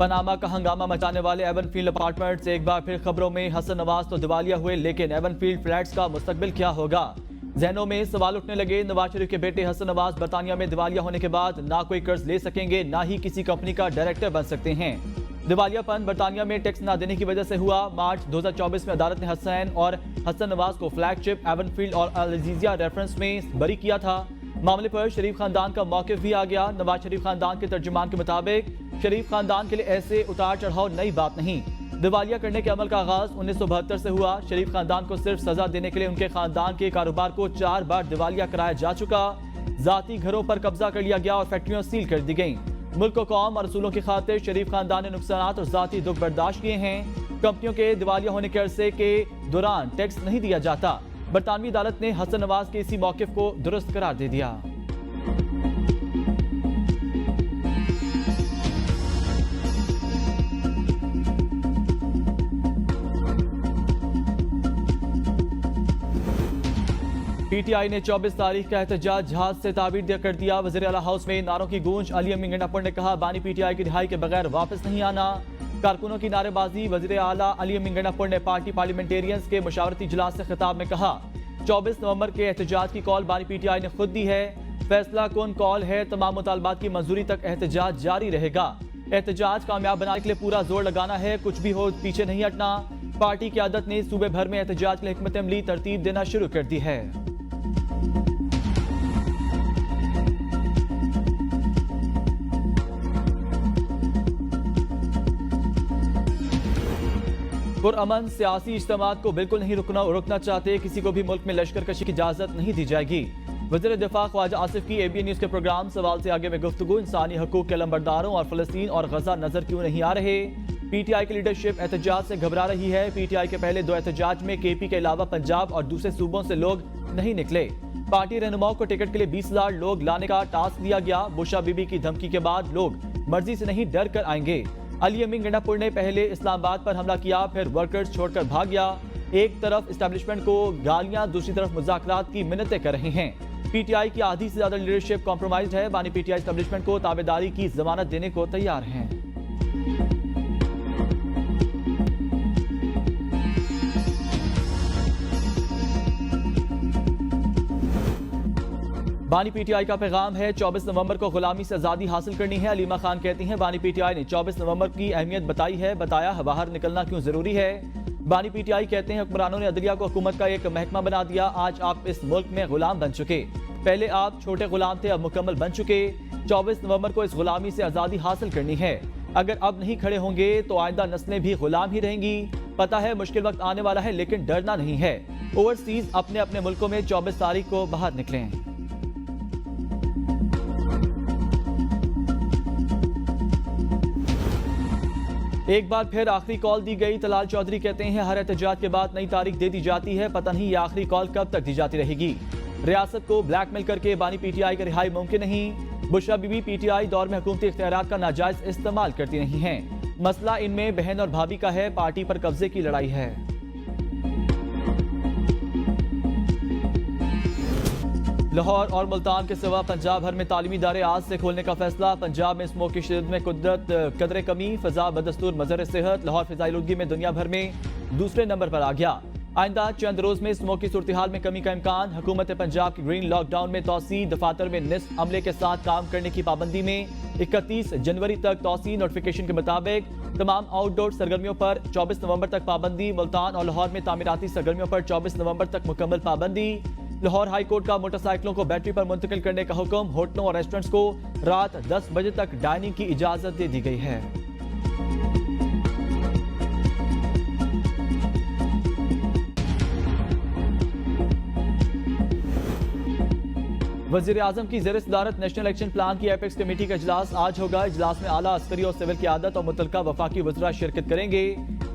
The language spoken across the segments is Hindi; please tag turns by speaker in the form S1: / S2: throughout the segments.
S1: पनामा का हंगामा मचाने वाले एवनफील्ड अपार्टमेंट्स एक बार फिर खबरों में। हसन नवाज तो दिवालिया हुए, लेकिन एवनफील्ड फ्लैट्स का मुस्तकबिल क्या होगा? जहनों में सवाल उठने लगे। नवाज शरीफ के बेटे हसन नवाज बरतानिया में दिवालिया होने के बाद ना कोई कर्ज ले सकेंगे, ना ही किसी कंपनी का डायरेक्टर बन सकते हैं। दिवालियापन बरतानिया में टैक्स ना देने की वजह से हुआ। मार्च 2024 में अदालत ने हसैन और हसन नवाज को फ्लैगशिप एवनफील्ड और अल अजीजिया रेफरेंस में बरी किया था। मामले पर शरीफ खानदान का मौकिफ भी आ गया। नवाज शरीफ खानदान के तर्जुमान के मुताबिक शरीफ खानदान के लिए ऐसे उतार चढ़ाव नई बात नहीं। दिवालिया करने के अमल का आगाज 1972 से हुआ। शरीफ खानदान को सिर्फ सजा देने के लिए उनके खानदान के कारोबार को 4 बार दिवालिया कराया जा चुका। जाती घरों पर कब्जा कर लिया गया और फैक्ट्रियां सील कर दी गई। मुल्क को कौम और असूलों की खातिर शरीफ खानदान ने नुकसान और जाती दुख बर्दाश्त किए हैं। कंपनियों के दिवालिया होने के अरसे के दौरान टैक्स नहीं दिया जाता। बरतानवी अदालत ने हसन नवाज के इसी मौकिफ को दुरुस्त करार दे दिया। पीटीआई ने 24 तारीख का एहतजाज जहाज से ताबीर कर दिया। वज़ीर आला हाउस में नारों की गूंज। अली अमीन गंडापुर ने कहा, बानी पीटीआई की रिहाई के बगैर वापस नहीं आना। कारकुनों की नारेबाजी। वज़ीर आला अली अमीन गंडापुर ने पार्टी पार्लियामेंटेरियंस के मुशावरती इजलास से खिताब में कहा, 24 नवंबर के एहतजाज की कॉल बानी पीटीआई ने खुद दी है। फैसला कौन कॉल है। तमाम मुतालबात की मंजूरी तक एहतजाज जारी रहेगा। एहतजाज कामयाब बनाने के लिए पूरा जोर लगाना है। कुछ भी हो पीछे नहीं हटना। पार्टी की आदत ने सूबे भर में एहतजाज के लिए हिकमत अमली तरतीब देना शुरू कर दी है। पुरअमन सियासी इज्तिमात को बिल्कुल नहीं रुकना चाहते। किसी को भी मुल्क में लश्कर कशी की इजाजत नहीं दी जाएगी। वज़ीर दिफा ख्वाजा आसिफ की एबीएन न्यूज के प्रोग्राम सवाल से आगे में गुफ्तगू। इंसानी हकूक के लंबरदारों और फलस्तीन और गजा नजर क्यों नहीं आ रहे। पीटीआई की लीडरशिप एहतजाज से घबरा रही है। पीटीआई के पहले 2 एहतजाज में केपी के अलावा पंजाब और दूसरे सूबों से लोग नहीं निकले। पार्टी रहनुमाओं को टिकट के लिए 20,000 लोग लाने का टास्क दिया गया। बुशा बीबी की धमकी के बाद लोग मर्जी से नहीं डर कर आएंगे। अली अमीन गंडापुर ने पहले इस्लामाबाद पर हमला किया, फिर वर्कर्स छोड़कर भाग गया। एक तरफ एस्टेब्लिशमेंट को गालियां, दूसरी तरफ मुज़ाकरात की मिन्नतें कर रहे हैं। पीटीआई की आधी से ज्यादा लीडरशिप कॉम्प्रोमाइज्ड है। बानी पीटीआई एस्टेब्लिशमेंट को ताबेदारी की जमानत देने को तैयार हैं। बानी पीटीआई का पैगाम है, 24 नवंबर को गुलामी से आजादी हासिल करनी है। अलीमा खान कहती हैं, बानी पीटीआई ने 24 नवंबर की अहमियत बताई है। बताया बाहर निकलना क्यों जरूरी है। बानी पीटीआई कहते हैं, हुक्मरानों ने अदलिया को हुकूमत का एक महकमा बना दिया। आज आप इस मुल्क में गुलाम बन चुके। पहले आप छोटे गुलाम थे, अब मुकम्मल बन चुके। 24 नवंबर को इस गुलामी से आजादी हासिल करनी है। अगर अब नहीं खड़े होंगे तो आइंदा नस्लें भी गुलाम ही रहेंगी। पता है मुश्किल वक्त आने वाला है, लेकिन डरना नहीं है। ओवरसीज अपने अपने मुल्कों में 24 तारीख को बाहर निकलें। एक बार फिर आखिरी कॉल दी गई। तलाल चौधरी कहते हैं, हर एहतजाज के बाद नई तारीख दे दी जाती है। पता नहीं ये आखिरी कॉल कब तक दी जाती रहेगी। रियासत को ब्लैकमेल करके बानी पीटीआई की रिहाई मुमकिन नहीं। बुशरा बीबी पीटीआई दौर में हुकूमती इख्तियारात का नाजायज इस्तेमाल करती नहीं है। मसला इनमें बहन और भाभी का है। पार्टी पर कब्जे की लड़ाई है। लाहौर और मुल्तान के सिवा पंजाब भर में तालीमी इदारे आज से खोलने का फैसला। पंजाब में स्मोक की शिद्दत में कुदरत कदरे कमी। फिजा बदस्तूर मजर सेहत। लाहौर फिजाई आलूदगी में दुनिया भर में दूसरे नंबर पर आ गया। आइंदा चंद रोज में स्मोक की सूरत हाल में कमी का इम्कान। हुकूमत पंजाब की ग्रीन लॉकडाउन में तोसी। दफातर में निस्फ अमले के साथ काम करने की पाबंदी में 31 जनवरी तक तोसी। नोटिफिकेशन के मुताबिक तमाम आउटडोर सरगर्मियों पर 24 नवंबर तक पाबंदी। मुल्तान और लाहौर में तामीराती सरगर्मियों पर 24 नवंबर तक मुकम्मल पाबंदी। लाहौर हाई कोर्ट का मोटरसाइकिलों को बैटरी पर मुंतकिल करने का हुक्म। होटलों और रेस्टोरेंट्स को रात 10 बजे तक डाइनिंग की इजाजत दे दी गई है। वज़ीर आज़म की ज़ेर सदारत नेशनल एक्शन प्लान की एपेक्स कमेटी का इजलास आज होगा। इजलास में आला अस्करी और सिविल क़यादत और मुतल्लिका वफाकी वज़रा शिरकत करेंगे।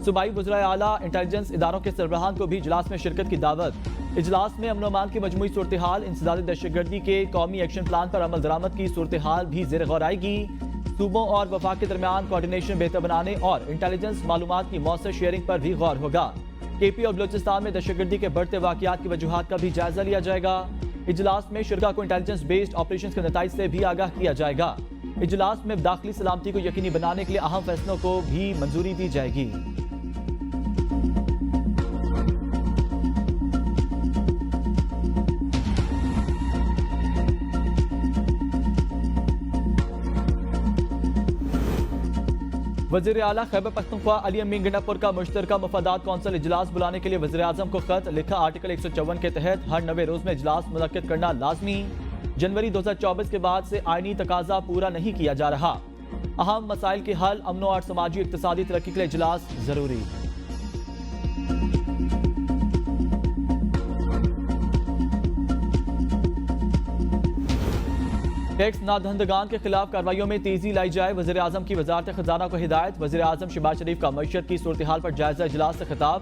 S1: सूबाई वज़रा आला इंटेलिजेंस इदारों के सरबराहान को भी इजलास में शिरकत की दावत। इजलास में अमन अमान की मजमूई सूरत हाल, इंसदादी दहशतगर्दी के कौमी एक्शन प्लान पर अमल दरामद की सूरत हाल भी ज़ेर गौर आएगी। सूबों और वफाक के दरमियान कोऑर्डिनेशन बेहतर बनाने और इंटेलिजेंस मालूमात की मौसर शेयरिंग पर भी गौर होगा। केपी और बलूचिस्तान में दहशतगर्दी के बढ़ते वाकयात की वजूहात का भी जायजा लिया जाएगा। इजलास में शुरा को इंटेलिजेंस बेस्ड ऑपरेशन के नताइज से भी आगाह किया जाएगा। इजलास में दाखिली सलामती को यकीनी बनाने के लिए अहम फैसलों को भी मंजूरी दी जाएगी। वज़ीर आला खैबर पख्तूनख्वा अली अमीन गंडापुर का मुश्तरका मफादात कौंसिल इजलास बुलाने के लिए वज़ीर आज़म को खत लिखा। आर्टिकल 154 के तहत हर 90 रोज में इजलास मुनक्किद करना लाजमी। जनवरी 2024 के बाद से आईनी तकाजा पूरा नहीं किया जा रहा। अहम मसाइल के हल, अमनो और समाजी इक्तिसादी तरक्की के लिए इजलास जरूरी। टैक्स नादहंदगान के खिलाफ कार्रवाइयों में तेजी लाई जाए। वज़ीर आज़म की वज़ारत खजाना को हिदायत। वज़ीर आज़म शहबाज शरीफ का मईशत की सूरत हाल पर जायजा इजलास से खिताब।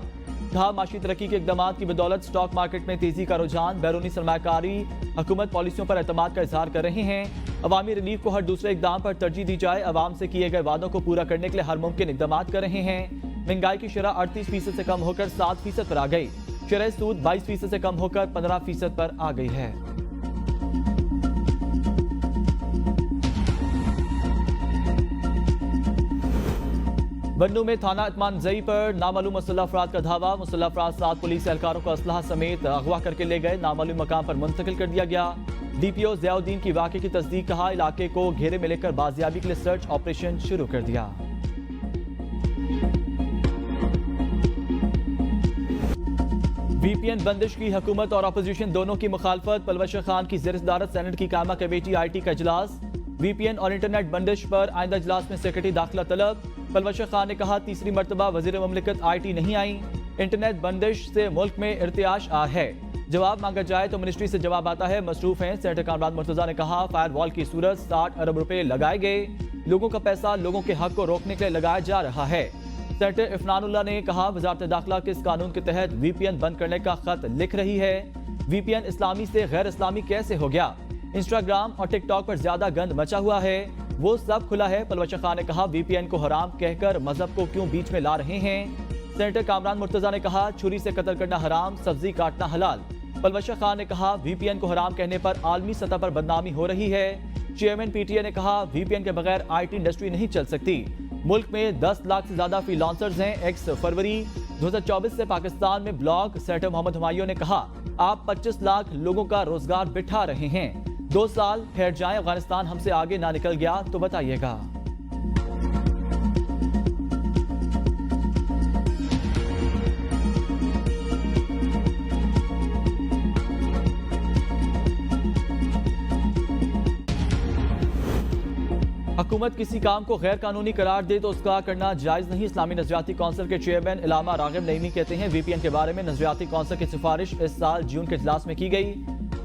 S1: कहा, माशी तरक्की के इकदाम की बदौलत स्टॉक मार्केट में तेजी का रुझान। बैरूनी सरमायाकारी हुकूमत पॉलिसियों पर एतमाद का इजहार कर रहे हैं। अवामी रिलीफ को हर दूसरे इकदाम पर तरजीह दी जाए। अवाम से किए गए वादों को पूरा करने के लिए हर मुमकिन इकदाम कर रहे हैं। महंगाई की शरह 38% से कम होकर 7% पर आ गई। शरह सूद 22% से कम होकर 15% पर आ गई है। बन्नू में थाना इत्मान जई पर नामालूम मुसल्लह अफराद का धावा। मुसल्लह अफराद 7 पुलिस एहलकारों को असलहा समेत अगवा करके ले गए। नामालूम मकाम पर मुंतकिल कर दिया गया। डीपीओ ज़ियाउद्दीन की वाक़े की तस्दीक। कहा, इलाके को घेरे में लेकर बाजियाबी के लिए सर्च ऑपरेशन शुरू कर दिया। VPN बंदिश की हुकूमत और अपोजिशन दोनों की मुखालफत। पलवश खान की ज़ेर सदारत सेनेट की कायमा कमेटी IT का इजलास। VPN और इंटरनेट बंदिश पर आइंदा इजलास में सेक्रेटरी दाखिला तलब। पलवश खान ने कहा, तीसरी मरतबा वज़ीर ममलिकत IT नहीं आई। इंटरनेट बंदिश से मुल्क में इर्तियाश आ है। जवाब मांगा जाए तो मिनिस्ट्री से जवाब आता है। मसरूफ हैं। सेनेटर कामरान मुर्तजा ने कहा, फायर वॉल की सूरत 60 अरब रुपए लगाए गए। लोगों का पैसा लोगों के हक को रोकने के लिए लगाया जा रहा है। सेनेटर इफनानुल्लाह ने कहा, वजारत दाखिला किस कानून के तहत VPN बंद करने का खत लिख रही है। VPN इस्लामी से गैर इस्लामी कैसे हो गया। इंस्टाग्राम और टिकटॉक पर ज्यादा गंद मचा हुआ है, वो सब खुला है। पलवश खान ने कहा, VPN को हराम कहकर मजहब को क्यों बीच में ला रहे हैं। सेनेटर कामरान मुर्तजा ने कहा, छुरी से कत्ल करना हराम, सब्जी काटना हलाल। पलवश खान ने कहा, VPN को हराम कहने पर आलमी सतह पर बदनामी हो रही है। चेयरमैन PTA ने कहा, VPN के बगैर IT इंडस्ट्री नहीं चल सकती। मुल्क में 10 लाख से ज्यादा फ्रीलांसर्स हैं। एक्स फरवरी 2024 से पाकिस्तान में ब्लॉग। सेनेटर मोहम्मद हुमायूं ने कहा, आप 25 लाख लोगों का रोजगार बिठा रहे हैं। 2 साल ठहर जाएं, अफगानिस्तान हमसे आगे ना निकल गया तो बताइएगा। हुकूमत किसी काम को गैर कानूनी करार दे तो उसका करना जायज नहीं। इस्लामी नजरियाती कौंसिल के चेयरमैन इलामा रागिब नईमी कहते हैं, VPN के बारे में नजरियाती कौंसिल की सिफारिश इस साल जून के इजलास में की गई।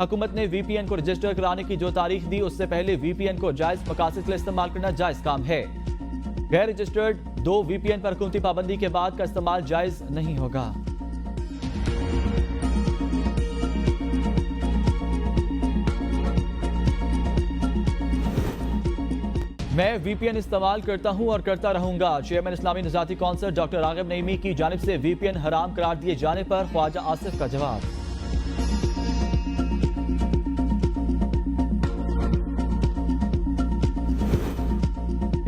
S1: हुकूमत ने VPN को रजिस्टर कराने की जो तारीख दी, उससे पहले VPN को जायज मकासद के लिए इस्तेमाल करना जायज काम है। गैर रजिस्टर्ड 2 VPN पर हुकूमती पाबंदी के बाद का इस्तेमाल जायज नहीं होगा। मैं VPN इस्तेमाल करता हूं और करता रहूंगा। चेयरमैन इस्लामी नजरियाती कौंसिल डॉक्टर रागिब नईमी की जानिब से VPN हराम करार दिए जाने पर ख्वाजा आसिफ का जवाब।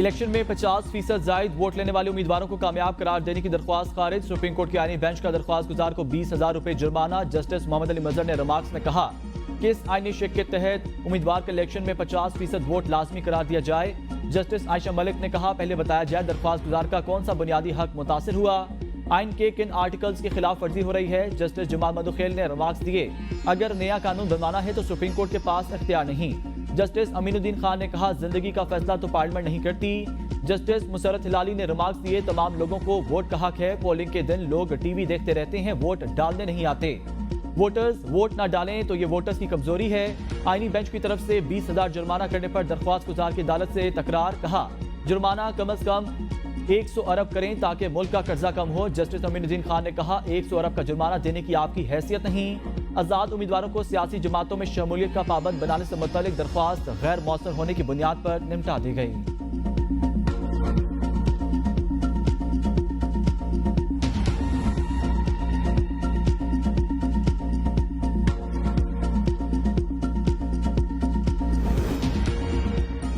S1: इलेक्शन में 50% जायद वोट लेने वाले उम्मीदवारों को कामयाब करार देने की दरख्वास्त खारिज। सुप्रीम कोर्ट के आईनी बेंच का दरख्वास्त गुजार को 20,000 रुपए जुर्माना। जस्टिस मोहम्मद अली मजहर ने रिमार्क्स में कहा कि इस आईनी शिक के तहत उम्मीदवार के इलेक्शन में 50% वोट लाजमी करार दिया जाए। जस्टिस आयशा मलिक ने कहा, पहले बताया जाए दरख्वास्त गुजार का कौन सा बुनियादी हक मुतासिर हुआ, आइन के किन आर्टिकल्स की खिलाफ वर्जी हो रही है। जस्टिस जमाल मधुखेल ने रिमार्क्स दिए, अगर नया कानून बनवाना है तो सुप्रीम कोर्ट के पास इख्तियार नहीं। जस्टिस अमीनुद्दीन खान ने कहा, जिंदगी का फैसला तो पार्लियामेंट नहीं करती। जस्टिस मुसरत हिलाली ने रिमार्क्स दिए, तमाम लोगों को वोट का हक है। पोलिंग के दिन लोग टीवी देखते रहते हैं, वोट डालने नहीं आते। वोटर्स वोट ना डालें तो ये वोटर्स की कमजोरी है। आईनी बेंच की तरफ से 20,000 जुर्माना करने पर दरख्वास्त गुजार की अदालत से तकरार। कहा, जुर्माना कम अज कम 100 अरब करें ताकि मुल्क का कर्जा कम हो। जस्टिस अमीनुद्दीन खान ने कहा, 100 अरब का जुर्माना देने की आपकी हैसियत नहीं। आजाद उम्मीदवारों को सियासी जमातों में शमूलियत का पाबंद बनाने से मुतल्लिक दरख्वास्त गैर मौसर होने की बुनियाद पर निपटा दी गई।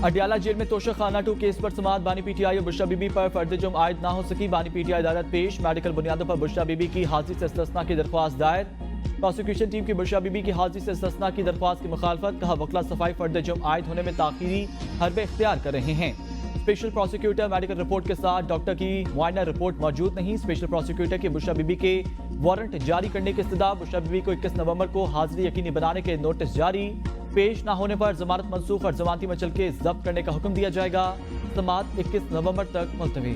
S1: अडियाला जेल में तोशा खाना 2 केस पर समाअत। बानी पीटीआई और बुशरा बीबी पर फर्द जुर्म आयद ना हो सकी। बानी पीटीआई अदालत पेश। मेडिकल बुनियादों पर बुशरा बीबी की हाजिरी से इस्तिस्ना की दरख्वास्त दायर। प्रोसिक्यूशन टीम की बुशरा बीबी की हाजिरी से इस्तिस्ना की दरख्वास्त की मुखालफत। कहा वकला सफाई फर्द जुर्म आयद होने में ताखीरी हरबे इख्तियार कर रहे हैं। स्पेशल प्रोसिक्यूटर मेडिकल रिपोर्ट के साथ डॉक्टर की मुआयना रिपोर्ट मौजूद नहीं। स्पेशल प्रोसिक्यूटर की बुशरा बीबी के वारंट जारी करने की इस्तदा। बुशरा बीबी को 21 नवंबर को हाजिरी यकीनी बनाने के नोटिस जारी। पेश न होने पर जमानत मंसूख और जमानती मचल के जब्त करने का हुक्म दिया जाएगा। समाअत 21 नवंबर तक मुलतवी।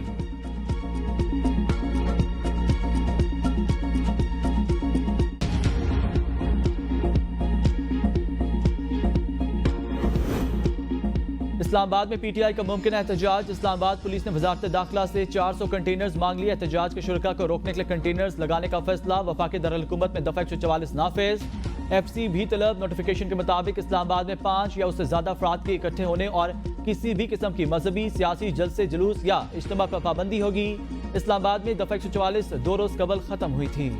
S1: इस्लामाबाद में पीटीआई का मुमकिन एहतजाज। इस्लामाबाद पुलिस ने वजारत दाखिला से 400 कंटेनर्स मांग लिए। एहतजाज के शुरका को रोकने के लिए कंटेनर्स लगाने का फैसला। वफाकी दारुल-हुकूमत में दफा 144 नाफिज। एफसी भी तलब। नोटिफिकेशन के मुताबिक इस्लामाबाद में 5 या उससे ज्यादा अफराद के इकट्ठे होने और किसी भी किस्म की मजहबी, सियासी जलसे, जुलूस या इज्तिमा पर पाबंदी होगी। इस्लामाबाद में दफा 144 2 रोज कबल खत्म हुई थी।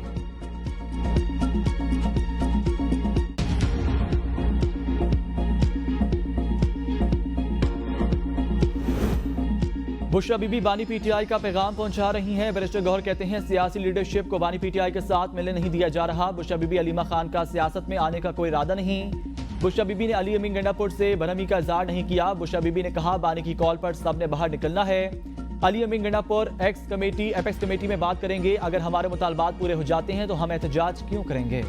S1: बुशरा बीबी बानी पीटीआई का पैगाम पहुंचा रही हैं। बैरिस्टर गौहर कहते हैं सियासी लीडरशिप को बानी पीटीआई के साथ मिलने नहीं दिया जा रहा। बुशरा बीबी अलीमा खान का सियासत में आने का कोई इरादा नहीं। बुशरा बीबी ने अली अमीन गंडापुर से बरहमी का इजहार नहीं किया। बुशरा बीबी ने कहा बानी की कॉल पर सबने बाहर निकलना है। अली अमीन गंडापुर एपेक्स कमेटी में बात करेंगे। अगर हमारे मुतालबात पूरे हो जाते हैं तो हम एहतजाज क्यों करेंगे।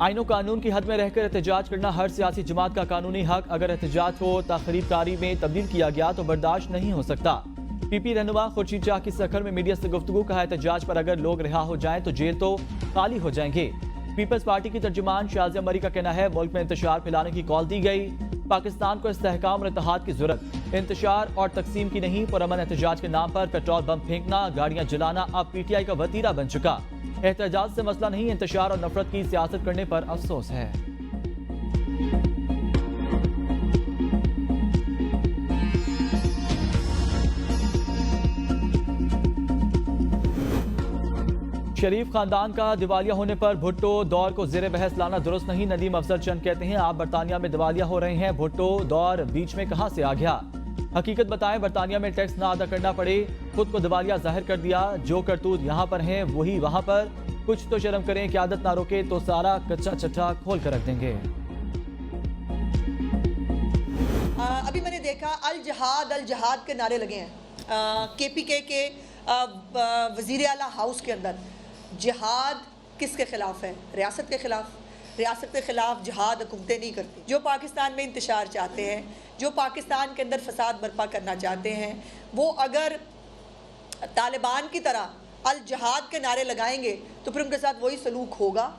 S1: आईनो कानून की हद में रहकर एहतजाज करना हर सियासी जमात का कानूनी हक। अगर एहतजाज को तखरीबकारी में तब्दील किया गया तो बर्दाश्त नहीं हो सकता। पीपी रहनुमा खुर्शीद शाह की सखर में मीडिया से गुफ्तगू। कहा एहतजाज पर अगर लोग रिहा हो जाएं तो जेल तो खाली हो जाएंगे। पीपल्स पार्टी की तर्जुमान शाजिया मरी का कहना है मुल्क में इंतशार फैलाने की कॉल दी गई। पाकिस्तान को इस्तेहकाम और इत्तेहाद की जरूरत, इंतशार और तकसीम की नहीं। पुरअमन एहतजाज के नाम पर पेट्रोल बम फेंकना, गाड़ियां जलाना अब पीटीआई का वतीरा बन चुका। एहतजाज से मसला नहीं, इंतशार और नफरत की सियासत करने पर अफसोस है। शरीफ खानदान का दिवालिया होने पर भुट्टो दौर को जेर बहस लाना दुरुस्त नहीं। नदीम अफजल चंद कहते हैं आप बरतानिया में दिवालिया हो रहे हैं, भुट्टो दौर बीच में कहां से आ गया। हकीकत बताएं, बरतानिया में टैक्स ना अदा करना पड़े, खुद को दिवालिया जाहिर कर दिया। जो करतूत यहाँ पर हैं वही वहां पर। कुछ तो शर्म करें, क़यादत ना रोके तो सारा कच्चा चट्टा खोल कर रख देंगे।
S2: अभी मैंने देखा अल जहाद के नारे लगे हैं। केपीके के वजीर आला हाउस के अंदर जिहाद किसके खिलाफ है? रियासत के खिलाफ। रियासत के खिलाफ जिहाद हुकूमतें नहीं करती। जो पाकिस्तान में इंतशार चाहते हैं, जो पाकिस्तान के अंदर फसाद बर्पा करना चाहते हैं, वो अगर तालिबान की तरह अल जहाद के नारे लगाएंगे तो फिर उनके साथ वही सलूक होगा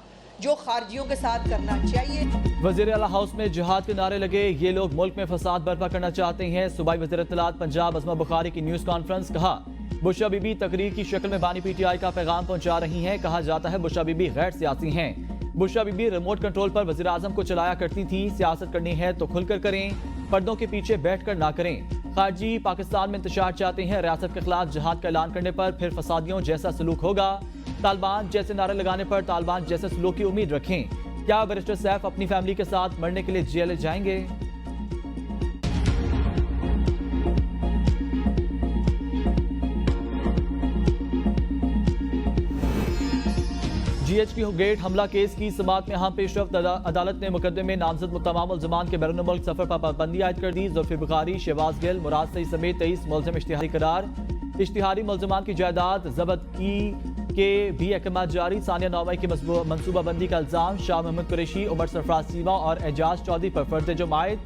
S2: जो खारजियों के साथ करना चाहिए।
S1: वज़ीर आला हाउस में जिहाद के नारे लगे। ये लोग मुल्क में फसाद बर्पा करना चाहते हैं। सूबाई वज़ीर इत्तलात पंजाब अज़मा बुखारी की न्यूज़ कॉन्फ्रेंस। कहा बुशरा बीबी तकरीर की शक्ल में बानी पीटीआई का पैगाम पहुंचा रही हैं। कहा जाता है बुशरा बीबी गैर सियासी हैं। बुशरा बीबी रिमोट कंट्रोल पर वज़ीर आज़म को चलाया करती थी। सियासत करनी है तो खुलकर करें, पर्दों के पीछे बैठकर ना करें। खारजी पाकिस्तान में इंतशार चाहते हैं। रियासत के खिलाफ जिहाद का ऐलान करने पर फिर फसादियों जैसा सलूक होगा। तालिबान जैसे नारे लगाने पर तालिबान जैसे सलूक की उम्मीद रखें। क्या बैरिस्टर सैफ अपनी फैमिली के साथ मरने के लिए जेल जाएंगे? GH गेट हमला केस की समाअत में अहम पेशरफ्त। अदालत ने मुकदमे में नामजद तमाम मुल्ज़मान के बैरून मुल्क सफर पर पाबंदी आयद कर दी। जुल्फी बुखारी, शहबाज गिल, मुराद सईद समेत 23 मुल्ज़िम इश्तिहारी करार। इश्तिहारी मुल्ज़मान की जायदाद जब्त के भी अहकाम जारी। सानिया नौमई की मनसूबाबंदी का इल्ज़ाम। शाह मोहम्मद कुरैशी, उमर सरफराज सीमा और एजाज चौधरी पर फर्द जुर्म आयद।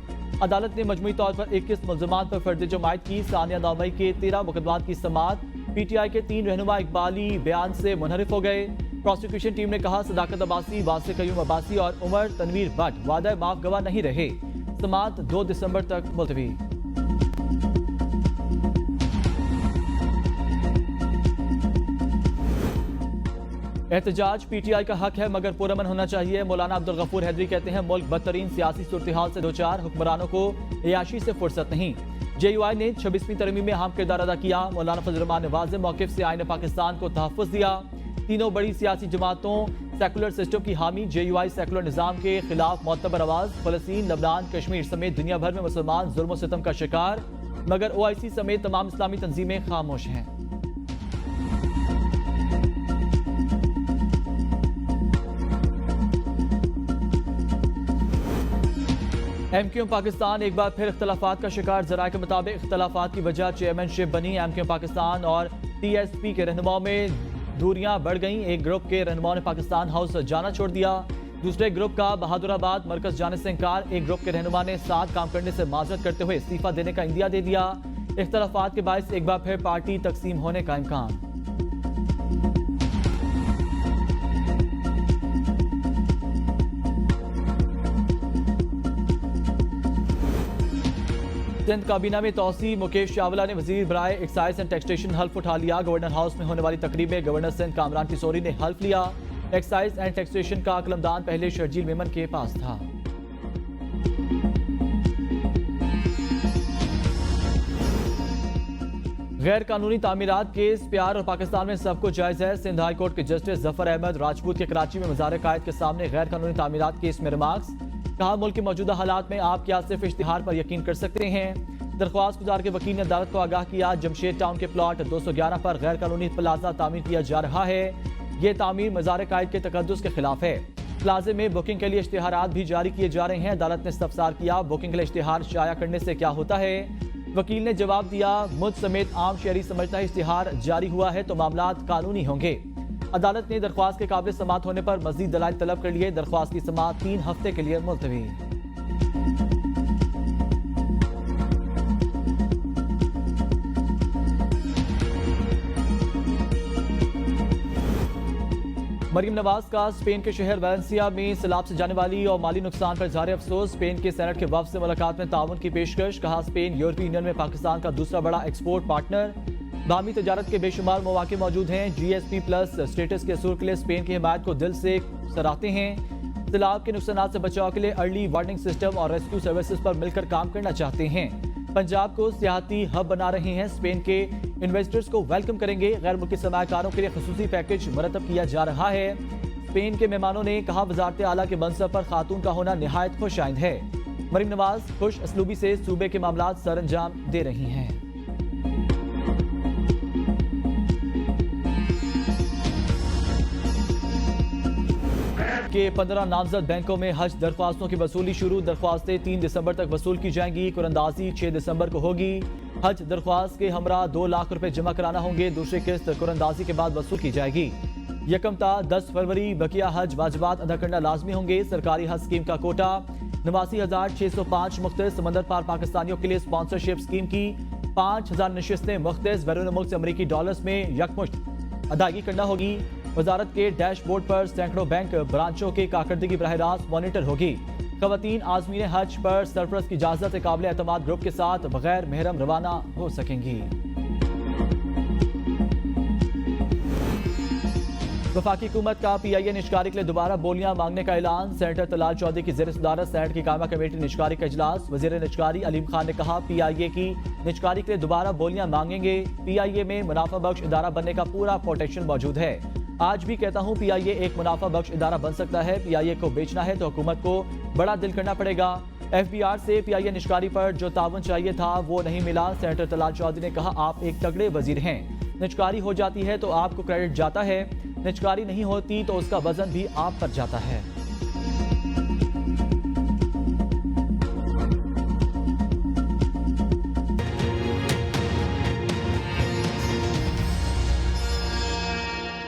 S1: अदालत ने मजमूई तौर पर 21 मुल्ज़मान पर फर्द जुर्म आयद की। सानिया नौमई के 13 मुकदमात की समाअत। पीटीआई के 3 रहनुमा इकबाली बयान से मुनहरिफ हो गए। प्रोसिक्यूशन टीम ने कहा सदाकत अब्बासी, वासिक कयूम अब्बासी और उमर तनवीर भट्ट वादा माफ गवाह नहीं रहे। समाअत 2 दिसंबर तक मुलतवी। एहतजाज पीटीआई का हक है मगर पुरअमन होना चाहिए। मौलाना अब्दुल गफूर हैदरी कहते हैं मुल्क बदतरीन सियासी सूरत-ए-हाल से दोचार, हुक्मरानों को अयाशी से फुर्सत नहीं। JUI ने 26वीं तरमीम में अहम किरदार अदा किया। मौलाना फजल रहमान ने वाज़ेह मौक़िफ़ से आईन पाकिस्तान को तहफ़्फ़ुज़ दिया। तीनों बड़ी सियासी जमातों सेकुलर सिस्टम की हामी JUI सेकुलर निज़ाम के खिलाफ मोतबर आवाज। फलस्तीन, लबनान, कश्मीर समेत दुनिया भर में मुसलमान जुल्म और सितम का शिकार, मगर OIC समेत तमाम इस्लामी तंजीमें खामोश हैं। MQM पाकिस्तान एक बार फिर इख्तलाफात का शिकार। जराये के मुताबिक इख्तलाफात की वजह चेयरमैनशिप बनी। MQM पाकिस्तान और TSP के रहनुमाओं में दूरियां बढ़ गईं। एक ग्रुप के रहनुमाओं ने पाकिस्तान हाउस जाना छोड़ दिया, दूसरे ग्रुप का बहादुराबाद मरकज जाने से इंकार। एक ग्रुप के रहनुमा ने साथ काम करने से माजरत करते हुए इस्तीफा देने का इंदिया दे दिया। इख्तलाफात के बायस एक बार फिर पार्टी तकसीम होने का इम्कान। सिंध काबीना में तौसी। मुकेश चावला ने वजीर बराए एक्साइज एंड टैक्सेशन हल्फ उठा लिया। गवर्नर हाउस में होने वाली तकरीब में गवर्नर सिंध कामरान किशोरी ने हल्फ लिया। एक्साइज एंड टैक्सेशन का कलमदान पहले शर्जील मेमन के पास था। गैर कानूनी तामीरात केस प्यार और पाकिस्तान में सब कुछ जायज है। सिंध हाई कोर्ट के जस्टिस जफर अहमद राजपूत के कराची में मज़ार कायद के सामने गैर कानूनी तामीरात केस में रिमार्क्स। कहा, मुल्क के मौजूदा हालात में आप क्या सिर्फ इश्तिहार पर यकीन कर सकते हैं। दरख्वास्त गुजार के वकील ने अदालत को आगाह किया, जमशेद टाउन के प्लॉट 211 पर गैर कानूनी प्लाजा तामीर किया जा रहा है। ये तामीर मज़ार कायद के तकद्दुस के खिलाफ है। प्लाजे में बुकिंग के लिए इश्तिहारात भी जारी किए जा रहे हैं। अदालत ने इस्तफसार किया, बुकिंग के लिए इश्तिहार शाया करने से क्या होता है। वकील ने जवाब दिया, मुझ समेत आम शहरी समझता है इश्तिहार जारी हुआ है तो मामलात कानूनी होंगे। अदालत ने दरख्वास्त के काबिल समात होने पर मजीद दलाइल तलब कर लिए। दरख्वास्त की समात 3 हफ्ते के लिए मुलतवी। मरीम नवाज का स्पेन के शहर वैलेंसिया में सैलाब से जाने वाली और माली नुकसान पर इज़हार अफसोस। स्पेन के सेनेट के वफ़द से मुलाकात में ताउन की पेशकश। कहा, स्पेन यूरोपीय यूनियन में पाकिस्तान का दूसरा बड़ा एक्सपोर्ट पार्टनर। बाहमी तजारत के बेशुमार मौके मौजूद हैं। GSP प्लस स्टेटस के असूल के लिए स्पेन की हिमायत को दिल से सराहते हैं। सैलाब के नुकसान से बचाव के लिए अर्ली वार्निंग सिस्टम और रेस्क्यू सर्विसेज पर मिलकर काम करना चाहते हैं। पंजाब को सियाहती हब बना रहे हैं। स्पेन के इन्वेस्टर्स को वेलकम करेंगे। गैर मुल्की सरमायाकारों के लिए खसूसी पैकेज मुरतब किया जा रहा है। स्पेन के मेहमानों ने कहा, वजारत आला के मनसब पर खातून का होना निहायत खुश आइंद है। मरीम नवाज खुश असलूबी से सूबे के मामलात सर अंजाम दे रही हैं। के 15 नामजद बैंकों में हज दरख्वास्तों की वसूली शुरू। दरख्वास्तें 3 दिसंबर तक वसूल की जाएंगी। कुरंदाजी 6 दिसंबर को होगी। हज दरख्वास्त के हमरा 2 लाख रुपए जमा कराना होंगे। दूसरी किस्त कुरंदाजी के बाद वसूल की जाएगी। यकम ता 10 फरवरी बकिया हज वाजिबात अदा करना लाजमी होंगे। सरकारी हज स्कीम का कोटा 89,605 मुख्तलिफ समंदर पार पाकिस्तानियों के लिए स्पॉन्सरशिप स्कीम की 5,000 नशिस्तें मुख्तलिफ बैरून मुल्क से अमरीकी डॉलर्स में यकमुश्त अदायगी करना होगी। वजारत के डैशबोर्ड पर सैकड़ों बैंक ब्रांचों की कारकर्दगी बराह रास्त मॉनिटर होगी। खवातीन आज़मीन हज पर सरफरस की इजाजत काबिल एतमाद ग्रुप के साथ बगैर महरम रवाना हो सकेंगी। वफाकी हुकूमत का PIA निष्कारी के लिए दोबारा बोलियां मांगने का ऐलान। सेनेटर तलाल चौधरी की ज़ेर सदारत सेनेट की कायमा कमेटी निष्कारी का इजलास। वज़ीर निष्कारी अलीम खान ने कहा, PIA की निष्कारी के लिए दोबारा बोलियां मांगेंगे। PIA में मुनाफा बख्श इदारा बनने का पूरा पोटेंशियल मौजूद है। आज भी कहता हूं, PIA एक मुनाफा बख्श इदारा बन सकता है। PIA को बेचना है तो हुकूमत को बड़ा दिल करना पड़ेगा। FBR से PIA निष्कारी पर जो तावन चाहिए था वो नहीं मिला। सेनेटर तलाल चौधरी ने कहा, आप एक तगड़े वजीर हैं। निष्कारी हो जाती है तो आपको क्रेडिट जाता है, निष्कारी नहीं होती तो उसका वजन भी आप पर जाता है।